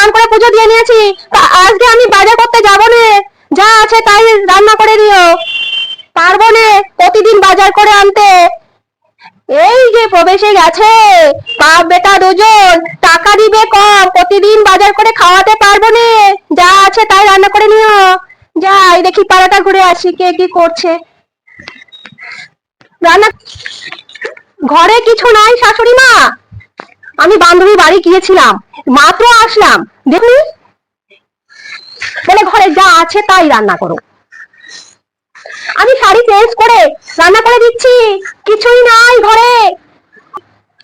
স্নান করে পুজো দিয়ে নিয়েছি, তা আজকে আমি বাজার করতে যাবো না, যা আছে তাই রান্না করে দিও। পারবো না প্রতিদিন বাজার করে আনতে। এই যে প্রবেশে গেছে, বাপ বেটা দুজন, টাকা দিবে কম, প্রতিদিন বাজার করে খাওয়াতে পারবো না, যা আছে তাই রান্না করে নিও। যাই দেখি পাড়াটা ঘুরে আসি কে কি করছে। রান্না ঘরে কিছু নাই শাশুড়ি মা, আমি বান্ধবী বাড়ি গিয়েছিলাম, মাত্র আসলাম, দেখুন বলে ঘরে যা আছে তাই রান্না করো। আমি শাড়ি চেঞ্জ করে রান্না করে দিচ্ছি, কিছুই নাই ঘরে।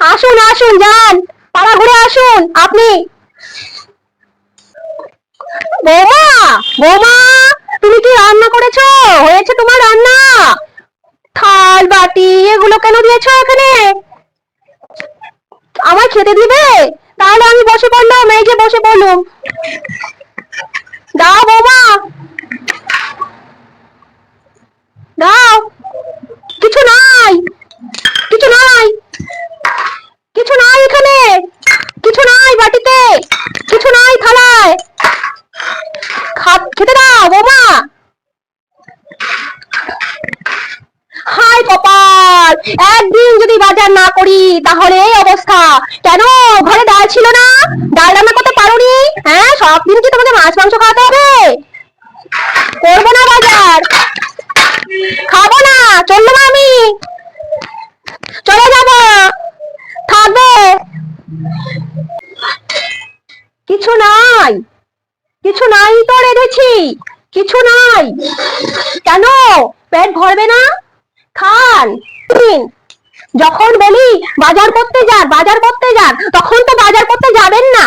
আসুন আসুন, যান পাড়া ঘুরে আসুন আপনি। বৌমা, বৌমা, তুমি কি রান্না করেছো? হয়েছে তোমার রান্না? থাল বাটি এগুলো কেন দিয়েছো এখানে? আমার খেতে দিবে? তাহলে আমি বসে পড়লাম, এই যে বসে পড়লুম। দাও বৌমা, দাও। কিছু নাই, কিছু নাই, কিছু নাই এখানে, কিছু নাই বাটিতে, কিছু নাই থালায়। খেতে দাও বৌমা। হায় কপাল, একদিন যদি বাজার না করি তাহলে এই অবস্থা। কেন ঘরে ডাল ছিল না? ডাল রান্না করতে পারোনি? হ্যাঁ, সব দিন কি তোমাকে মাছ মাংস খাওয়াতে হবে? করবো না বাজার, খাবো না, চললাম আমি, চলে যাবো, থাকবে। কিছু নাই, কিছু নাই তো রেঁধেছি, কিছু নাই। কেন পেট ভরবে না? খান। যখন বলি বাজার করতে যান, বাজার করতে যান, তখন তো বাজার করতে যাবেন না।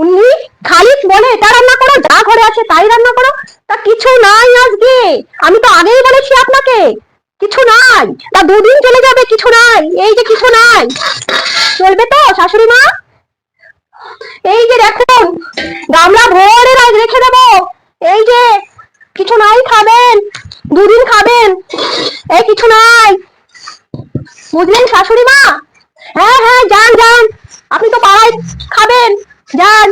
উনি খালি বলে এটা রান্না করো, যা ঘরে আছে তাই রান্না করো। তা কিছু নাই আজকে, আমি তো আগেই বলেছি আপনাকে কিছু নাই। তা দুদিন চলে যাবে কিছু নাই, এই যে কিছু নাই। চলবে তো শাশুড়ি মা? এই যে দেখুন, গামলা ভরে রেখে দেবো, এই যে কিছু নাই, খাবেন, দুদিন খাবেন, এই কিছু নাই, বুঝলেন শাশুড়ি মা? হ্যাঁ হ্যাঁ, যান যান, আপনি তো পাড়ায় খাবেন, যান।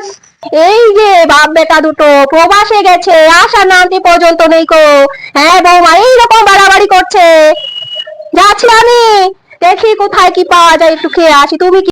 এই যে বাপ বেটা দুটো প্রবাসে গেছে, আসা নামতে পর্যন্ত নেই কো। হ্যাঁ বৌমা এইরকম বাড়াবাড়ি করছে, যাচ্ছি আমি, দেখি কোথায় কি পাওয়া যায়, একটু খেয়ে আসি। তুমি কি